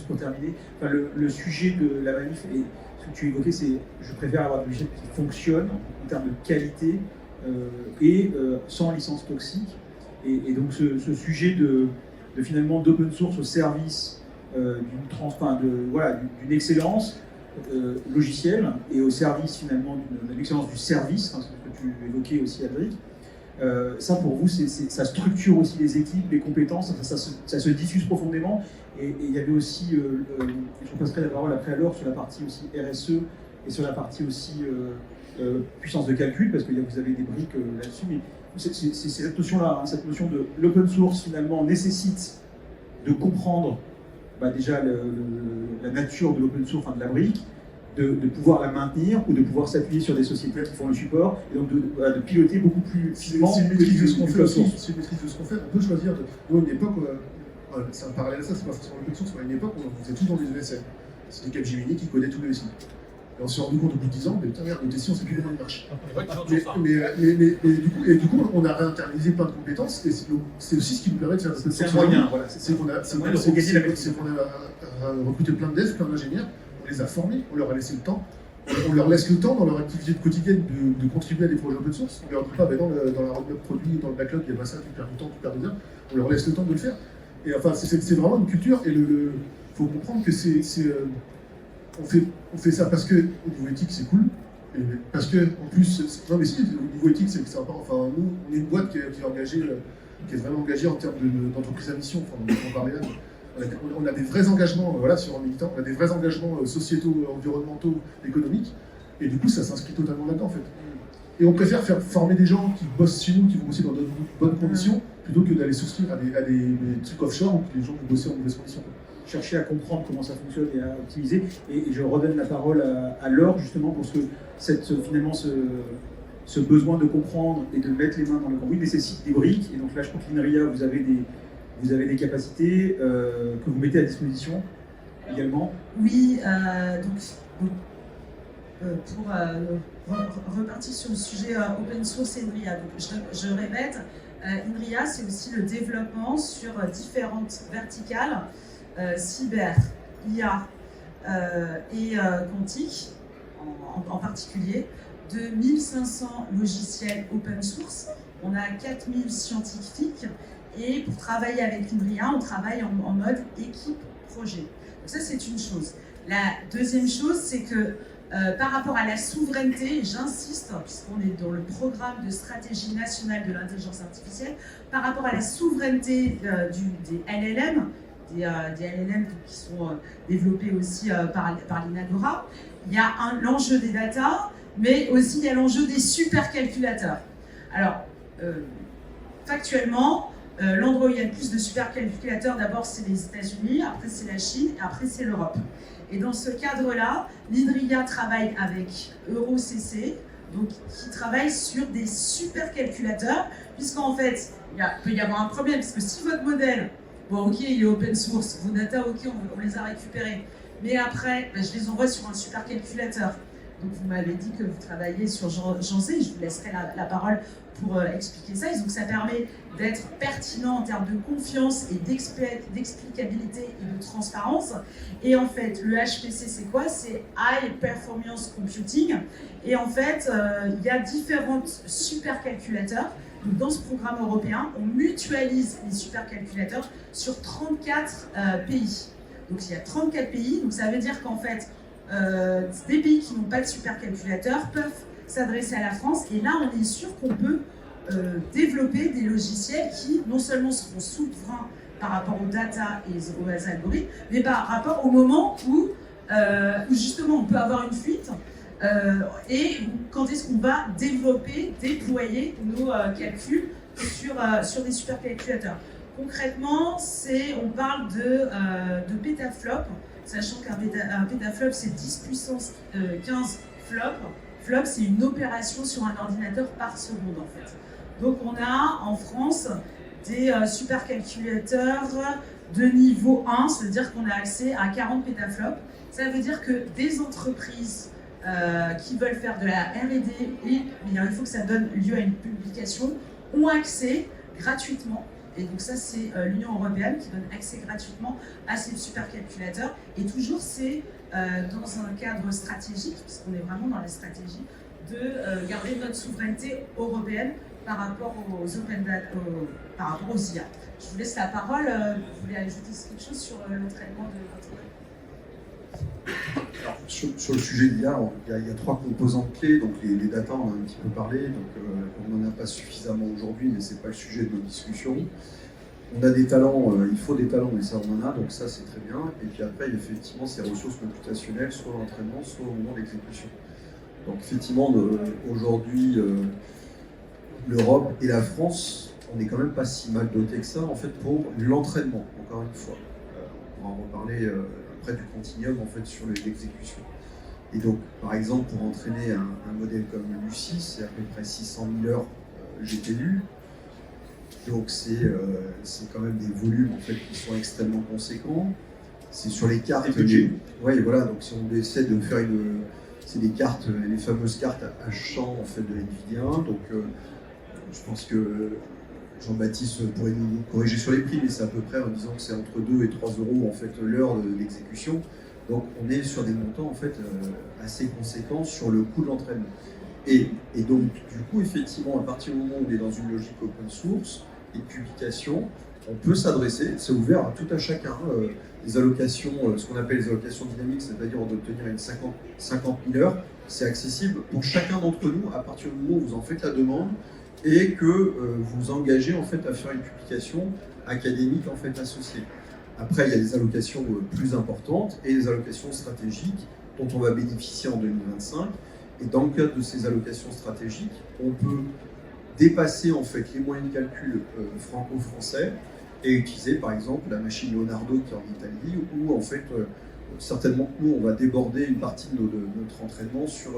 pour terminer, enfin, le sujet de la manif, et ce que tu évoquais, c'est je préfère avoir des logiciels qui fonctionnent en termes de qualité et sans licence toxique. Et donc ce sujet de finalement d'open source au service d'une excellence logicielle et au service finalement d'une excellence du service, ce que tu évoquais aussi, Adric. Ça pour vous, ça structure aussi les équipes, les compétences, ça se diffuse profondément. Et il y avait aussi, je passerai la parole après à Laure sur la partie aussi RSE et sur la partie aussi puissance de calcul, parce que vous avez des briques là-dessus. Mais c'est cette notion-là, cette notion de l'open source finalement nécessite de comprendre déjà la nature de l'open source, de la brique, de pouvoir la maintenir ou de pouvoir s'appuyer sur des sociétés qui font le support et donc de piloter beaucoup plus finement. C'est une maîtrise de ce qu'on fait aussi. C'est une maîtrise de ce qu'on fait. On peut choisir. Nous, à une époque, c'est un parallèle à ça, c'est pas forcément l'open source, mais à une époque, on faisait tout dans des ESL. C'était Capgemini qui codait tous les SI. Et on s'est rendu compte au bout de 10 ans, mais putain, merde, nos SI, on sait plus comment ils marchent. Mais du coup, on a réinternalisé plein de compétences et c'est aussi ce qui nous permet de faire cette C'est un moyen, voilà. C'est qu'on a recruté plein de devs, plein d'ingénieurs. On les a formés, on leur a laissé le temps. On leur laisse le temps dans leur activité quotidienne de contribuer à des projets open source. On ne leur dit pas, dans la roadmap produit, dans le backlog, il n'y a pas ça, tu perds du temps, tu perds des heures. On leur laisse le temps de le faire. Et enfin, c'est vraiment une culture. Et il faut comprendre que on fait ça parce que au niveau éthique, c'est cool. Et parce que, en plus, non mais si, au niveau éthique, c'est sympa. Enfin, nous, on est une boîte qui est engagée, qui est vraiment engagée en termes d'entreprise à mission. Enfin, on parlait là. On a des vrais engagements, sur un militant, on a des vrais engagements sociétaux, environnementaux, économiques, et du coup ça s'inscrit totalement là-dedans en fait. Et on préfère faire former des gens qui bossent chez nous, qui vont bosser dans de bonnes conditions, plutôt que d'aller souscrire à des trucs offshore où les gens vont bosser en mauvaises conditions. Chercher à comprendre comment ça fonctionne et à optimiser. Et je redonne la parole à Laure justement pour finalement ce besoin de comprendre et de mettre les mains dans le cambouis nécessite des briques. Et donc là je crois que l'INRIA, vous avez des capacités que vous mettez à disposition également. Oui, pour repartir sur le sujet open source et INRIA, donc je répète, INRIA c'est aussi le développement sur différentes verticales, cyber, IA et quantique en particulier, de 1500 logiciels open source. On a 4000 scientifiques. Et pour travailler avec INRIA, on travaille en mode équipe-projet. Donc ça, c'est une chose. La deuxième chose, c'est que par rapport à la souveraineté, j'insiste, puisqu'on est dans le programme de stratégie nationale de l'intelligence artificielle, par rapport à la souveraineté des LLM, des LLM qui sont développés aussi par l'INAGORA, il y a l'enjeu des data, mais aussi il y a l'enjeu des supercalculateurs. Alors, factuellement, l'endroit où il y a le plus de supercalculateurs, d'abord c'est les États-Unis, après c'est la Chine, et après c'est l'Europe. Et dans ce cadre-là, l'INRIA travaille avec EuroCC, donc qui travaille sur des supercalculateurs, puisqu'en fait, il peut y avoir un problème, parce que si votre modèle, ok, il est open source, vos data, ok, on les a récupérés, mais après, je les envoie sur un supercalculateur. Donc vous m'avez dit que vous travaillez sur Jancé, je vous laisserai la parole pour expliquer ça. Et donc ça permet d'être pertinent en termes de confiance et d'explicabilité et de transparence. Et en fait, le HPC, c'est quoi? C'est High Performance Computing. Et en fait, il y a différents supercalculateurs Donc, dans ce programme européen, on mutualise les supercalculateurs sur 34 pays. Donc il y a 34 pays, donc ça veut dire qu'en fait, des pays qui n'ont pas de supercalculateur peuvent s'adresser à la France, et là on est sûr qu'on peut développer des logiciels qui non seulement seront souverains par rapport aux data et aux algorithmes, mais par rapport au moment où justement on peut avoir une fuite, et quand est-ce qu'on va développer, déployer nos calculs sur des supercalculateurs. Concrètement, on parle de pétaflops, sachant qu'un pétaflop c'est 10 puissance 15 flops. Flop, c'est une opération sur un ordinateur par seconde en fait. Donc on a en France des supercalculateurs de niveau 1, c'est-à-dire qu'on a accès à 40 pétaflops. Ça veut dire que des entreprises qui veulent faire de la R&D, et il faut que ça donne lieu à une publication, ont accès gratuitement. Et donc ça, c'est l'Union européenne qui donne accès gratuitement à ces supercalculateurs. Et toujours, c'est dans un cadre stratégique, puisqu'on est vraiment dans la stratégie, de garder notre souveraineté européenne par rapport par rapport aux IA. Je vous laisse la parole. Vous voulez ajouter quelque chose sur l'entraînement de votre... Alors, sur le sujet de l'IA, il y a 3 composantes clés. Donc les data, on en a un petit peu parlé. Donc, on n'en a pas suffisamment aujourd'hui, mais ce n'est pas le sujet de nos discussions. On a des talents, il faut des talents, mais ça on en a, donc ça c'est très bien. Et puis après, il y a effectivement ces ressources computationnelles, soit l'entraînement, soit au moment de l'exécution. Donc effectivement, aujourd'hui, l'Europe et la France, on n'est quand même pas si mal dotés que ça, en fait, pour l'entraînement, encore une fois. On va en reparler après du continuum, en fait, sur l'exécution. Et donc, par exemple, pour entraîner un modèle comme Lucie, c'est à peu près 600 000 heures GPU. Donc c'est quand même des volumes en fait qui sont extrêmement conséquents. C'est sur les cartes. Oui, voilà. Donc si on essaie de faire c'est des cartes, les fameuses cartes à champ en fait de Nvidia. Donc je pense que Jean-Baptiste pourrait nous corriger sur les prix, mais c'est à peu près en disant que c'est entre 2 et 3 euros en fait l'heure d'exécution. Donc on est sur des montants en fait assez conséquents sur le coût de l'entraînement. Et donc du coup effectivement à partir du moment où on est dans une logique open source et de publication, on peut s'adresser, c'est ouvert à tout à chacun. Les allocations, ce qu'on appelle les allocations dynamiques, c'est-à-dire d'obtenir une 50 000 heures, c'est accessible pour chacun d'entre nous à partir du moment où vous en faites la demande et que vous vous engagez en fait à faire une publication académique en fait associée. Après, il y a des allocations plus importantes et des allocations stratégiques dont on va bénéficier en 2025. Et dans le cadre de ces allocations stratégiques, on peut dépasser en fait les moyens de calcul franco-français et utiliser par exemple la machine Leonardo qui est en Italie, où en fait certainement que nous on va déborder une partie de notre entraînement sur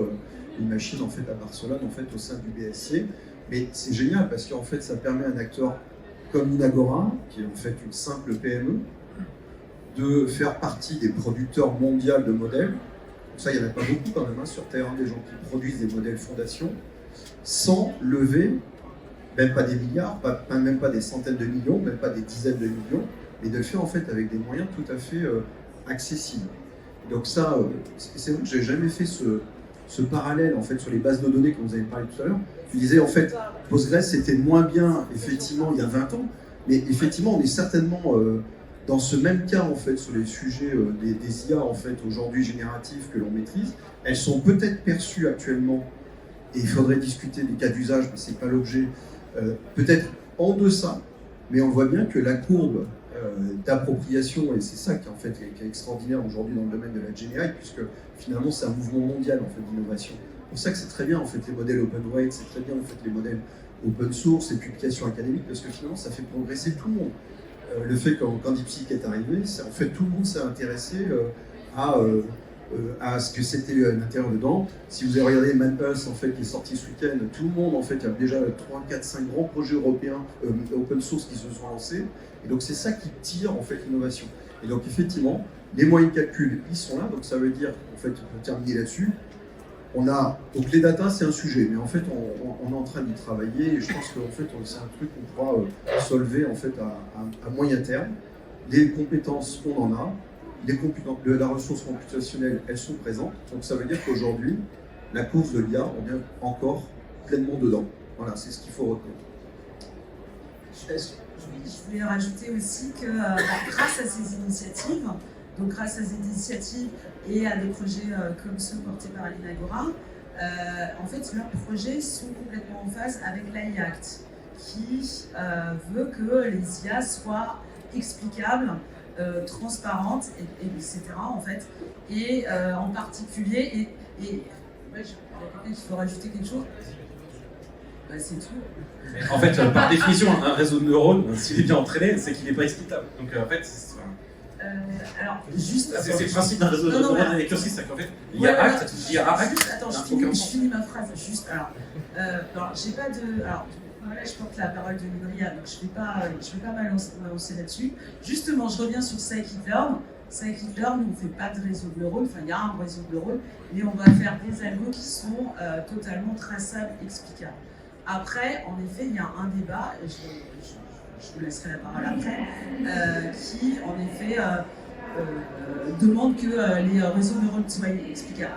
une machine en fait à Barcelone en fait au sein du BSC. Mais c'est génial parce qu'en fait ça permet à un acteur comme Inagora, qui est en fait une simple PME, de faire partie des producteurs mondiaux de modèles. Donc ça, il n'y en a pas beaucoup quand même sur Terre, des gens qui produisent des modèles fondations, sans lever, même pas des milliards, même pas des centaines de millions, même pas des dizaines de millions, mais de le faire en fait avec des moyens tout à fait accessibles. Donc ça, c'est vrai que j'ai jamais fait ce parallèle en fait sur les bases de données comme vous avez parlé tout à l'heure. Je disais en fait, Postgres c'était moins bien effectivement il y a 20 ans, mais effectivement on est certainement dans ce même cas en fait sur les sujets des IA en fait aujourd'hui génératifs que l'on maîtrise. Elles sont peut-être perçues actuellement, et il faudrait discuter des cas d'usage, mais c'est pas l'objet, peut-être en deçà, mais on voit bien que la courbe d'appropriation, et c'est ça qui en fait qui est extraordinaire aujourd'hui dans le domaine de la GenAI, puisque finalement c'est un mouvement mondial en fait d'innovation. C'est pour ça que c'est très bien en fait les modèles open weight, c'est très bien en fait les modèles open source et publications académiques, parce que finalement ça fait progresser tout le monde. Le fait quand DeepSeek est arrivé, en fait tout le monde s'est intéressé à ce que c'était l'intérieur dedans. Si vous avez regardé ManPulse en fait qui est sorti ce week-end, tout le monde en fait, il y a déjà 3, 4, 5 grands projets européens open source qui se sont lancés. Et donc c'est ça qui tire en fait l'innovation. Et donc effectivement, les moyens de calcul, ils sont là. Donc ça veut dire, en fait, pour terminer là-dessus, donc les data c'est un sujet, mais en fait on est en train d'y travailler. Et je pense qu'en fait c'est un truc qu'on pourra solver en fait à moyen terme. Les compétences, on en a. La ressource computationnelle, elles sont présentes. Donc ça veut dire qu'aujourd'hui, la course de l'IA, on est encore pleinement dedans. Voilà, c'est ce qu'il faut retenir. Je voulais rajouter aussi que grâce à ces initiatives, et à des projets comme ceux portés par l'Inagora, en fait, leurs projets sont complètement en phase avec l'AI Act, qui veut que les IA soient explicables, transparentes, etc. en fait. Et en particulier, il faut rajouter quelque chose. C'est tout. En fait, par définition, un réseau de neurones, s'il est bien entraîné, c'est qu'il n'est pas explicable. Donc en fait, alors, juste. C'est le principe d'un réseau de neurones récursif, c'est qu'en fait, l'IA Act. Attends, je finis ma phrase. Juste, alors, j'ai pas de. Alors, voilà, je porte la parole de Lyria, donc je vais pas m'avancer là-dessus. Justement, je reviens sur Scikit-Learn. Scikit-Learn, nous, on ne fait pas de réseau de neurones, enfin, il y a un réseau de neurones, mais on va faire des algos qui sont totalement traçables, explicables. Après, en effet, il y a un débat, et je vous laisserai la parole après, qui, en effet, demande que les réseaux de neurones soient explicables.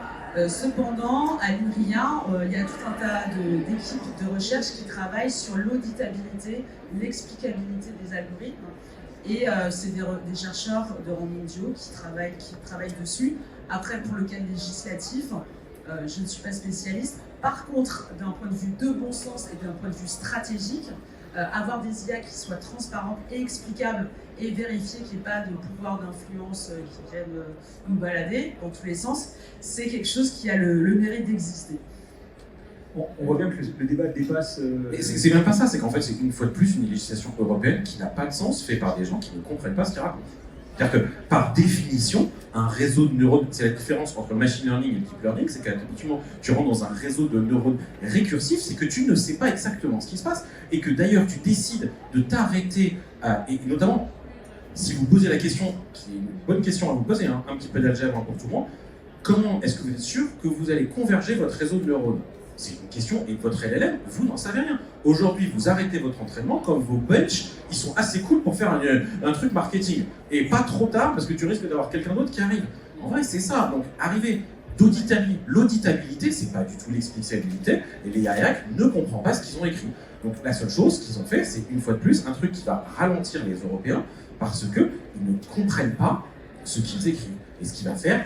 Cependant, à l'INRIA, il y a tout un tas d'équipes de recherche qui travaillent sur l'auditabilité, l'explicabilité des algorithmes. Et c'est des chercheurs de rang mondiaux qui travaillent dessus. Après, pour le cas législatif, je ne suis pas spécialiste. Par contre, d'un point de vue de bon sens et d'un point de vue stratégique, avoir des IA qui soient transparentes et explicables et vérifier qu'il n'y ait pas de pouvoir d'influence qui viennent nous balader dans tous les sens, c'est quelque chose qui a le mérite d'exister. On voit bien que le débat dépasse... C'est même pas ça, c'est qu'en fait, c'est une fois de plus une législation européenne qui n'a pas de sens, faite par des gens qui ne comprennent pas ce qu'ils racontent. C'est-à-dire que, par définition, un réseau de neurones, c'est la différence entre le machine learning et le deep learning, c'est qu'à tu rentres dans un réseau de neurones récursifs, c'est que tu ne sais pas exactement ce qui se passe, et que d'ailleurs tu décides de t'arrêter, et notamment, si vous posez la question, qui est une bonne question à vous poser, un petit peu d'algèbre pour tout le monde, comment est-ce que vous êtes sûr que vous allez converger votre réseau de neurones ? C'est une question, et votre LLM, vous n'en savez rien. Aujourd'hui, vous arrêtez votre entraînement, comme vos bench, ils sont assez cool pour faire un truc marketing. Et pas trop tard, parce que tu risques d'avoir quelqu'un d'autre qui arrive. En vrai, c'est ça. Donc, arriver l'auditabilité, c'est pas du tout l'explicabilité, et les IAC ne comprennent pas ce qu'ils ont écrit. Donc, la seule chose qu'ils ont fait, c'est une fois de plus, un truc qui va ralentir les Européens, parce qu'ils ne comprennent pas ce qu'ils écrivent. Et ce qu'il va faire,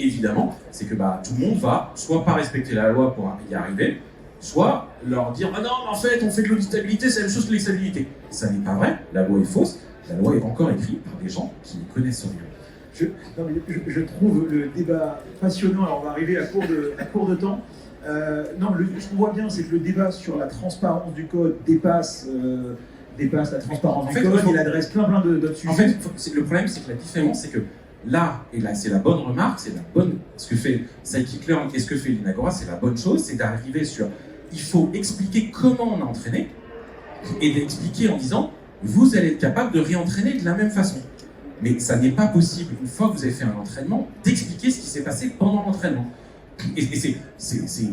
évidemment, c'est que tout le monde va soit pas respecter la loi pour y arriver, soit leur dire « Ah non, en fait, on fait de l'auditabilité, c'est la même chose que l'explicabilité ». Ça n'est pas vrai, la loi est fausse, la loi est encore écrite par des gens qui ne connaissent rien. Je trouve le débat passionnant, alors on va arriver à court de temps. Ce qu'on voit bien, c'est que le débat sur la transparence du code dépasse la transparence du code, il adresse plein d'autres sujets. En fait, le problème, c'est que la différence, c'est que là, c'est la bonne remarque, ce que fait Scikit-Learn et ce que fait l'Inagora, c'est la bonne chose, c'est d'arriver sur, il faut expliquer comment on a entraîné, et d'expliquer en disant, vous allez être capable de réentraîner de la même façon. Mais ça n'est pas possible, une fois que vous avez fait un entraînement, d'expliquer ce qui s'est passé pendant l'entraînement. Et c'est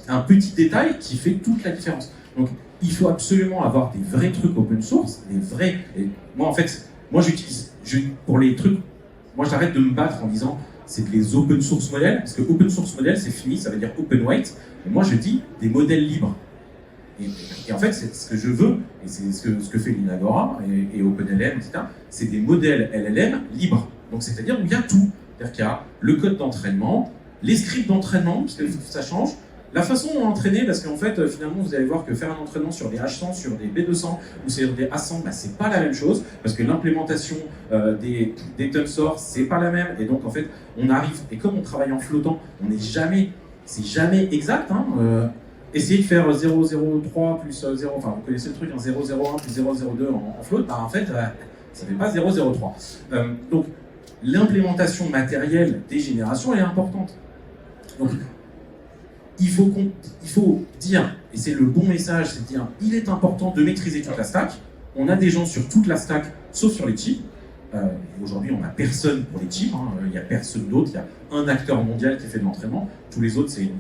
un petit détail qui fait toute la différence. Donc, il faut absolument avoir des vrais trucs open source, moi j'utilise, pour les trucs, moi j'arrête de me battre en disant c'est les open source modèles, parce que open source modèle c'est fini, ça veut dire open weight, et moi je dis des modèles libres. Et en fait, c'est ce que je veux, et c'est ce que fait l'Inagora et OpenLM, etc., c'est des modèles LLM libres. Donc c'est-à-dire où il y a tout. C'est-à-dire qu'il y a le code d'entraînement, les scripts d'entraînement, parce que ça change, la façon dont entraîner, parce qu'en fait, finalement, vous allez voir que faire un entraînement sur des H100, sur des B200 ou sur des A100, c'est pas la même chose, parce que l'implémentation des tensors, c'est pas la même, et donc en fait, on arrive, et comme on travaille en flottant, c'est jamais exact, essayez de faire 0,03 plus 0, enfin vous connaissez le truc, 0,01 plus 0,02 en float, en fait, ça fait pas 0,03. Donc, l'implémentation matérielle des générations, elle est importante. Donc, il faut dire, et c'est le bon message, c'est de dire, il est important de maîtriser toute la stack. On a des gens sur toute la stack, sauf sur les chips. Aujourd'hui, on n'a personne pour les chips, il n'y a personne d'autre, il y a un acteur mondial qui fait de l'entraînement. Tous les autres, c'est une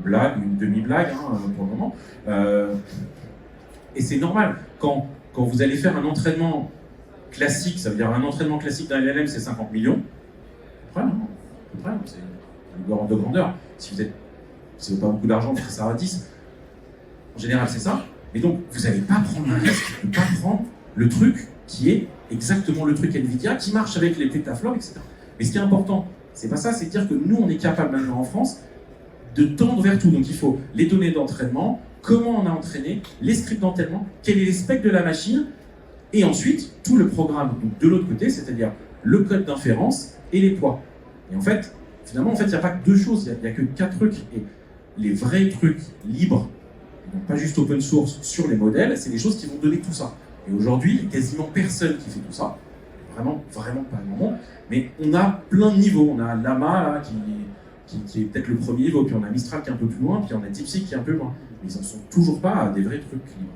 blague, une demi-blague pour le moment. Et c'est normal, quand vous allez faire un entraînement classique, ça veut dire un entraînement classique d'un LLM, c'est 50 millions. C'est une ordre de grandeur. Si vous n'avez pas beaucoup d'argent, vous ferez ça à 10. En général, c'est ça. Mais donc, vous n'allez pas prendre un risque de ne pas prendre le truc qui est exactement le truc NVIDIA, qui marche avec les pétaflops, etc. Mais ce qui est important, c'est pas ça, c'est de dire que nous, on est capable maintenant en France de tendre vers tout. Donc il faut les données d'entraînement, comment on a entraîné, les scripts d'entraînement, quel est les specs de la machine, et ensuite tout le programme donc, de l'autre côté, c'est-à-dire le code d'inférence et les poids. Et en fait, finalement, il n'y a pas que deux choses, il n'y a que 4 trucs. Et les vrais trucs libres, donc pas juste open source sur les modèles, c'est des choses qui vont donner tout ça. Et aujourd'hui, il n'y a quasiment personne qui fait tout ça. Vraiment, vraiment pas grand monde. Mais on a plein de niveaux. On a Llama là, qui est peut-être le premier niveau, puis on a Mistral qui est un peu plus loin, puis on a DeepSeek qui est un peu loin. Mais ils n'en sont toujours pas à des vrais trucs libres.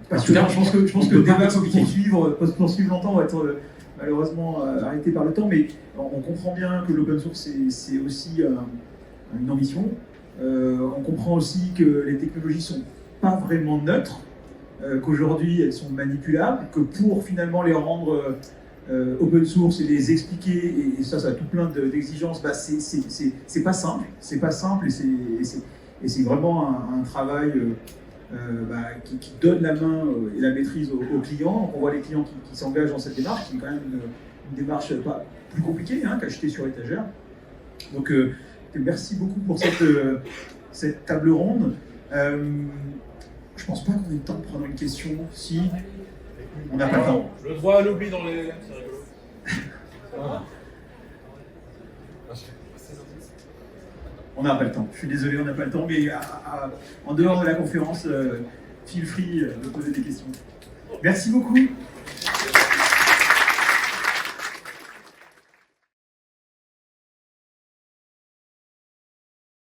Parce que je pense que le débat peut poursuivre longtemps, va être malheureusement arrêté par le temps, mais on comprend bien que l'open source c'est aussi une ambition. On comprend aussi que les technologies ne sont pas vraiment neutres, qu'aujourd'hui elles sont manipulables, que pour finalement les rendre open source et les expliquer, et ça a tout plein d'exigences, bah c'est pas simple, et c'est vraiment un travail qui donne la main et la maîtrise aux clients. Donc on voit les clients qui s'engagent dans cette démarche, qui est quand même une démarche pas plus compliquée qu'acheter sur étagère. Donc merci beaucoup pour cette table ronde. Je pense pas qu'on ait le temps de prendre une question. Si on n'a pas le temps. Je le vois à l'oubli dans les. C'est rigolo. On n'a pas le temps. Je suis désolé, on n'a pas le temps, mais en dehors de la conférence, feel free de poser des questions. Merci beaucoup.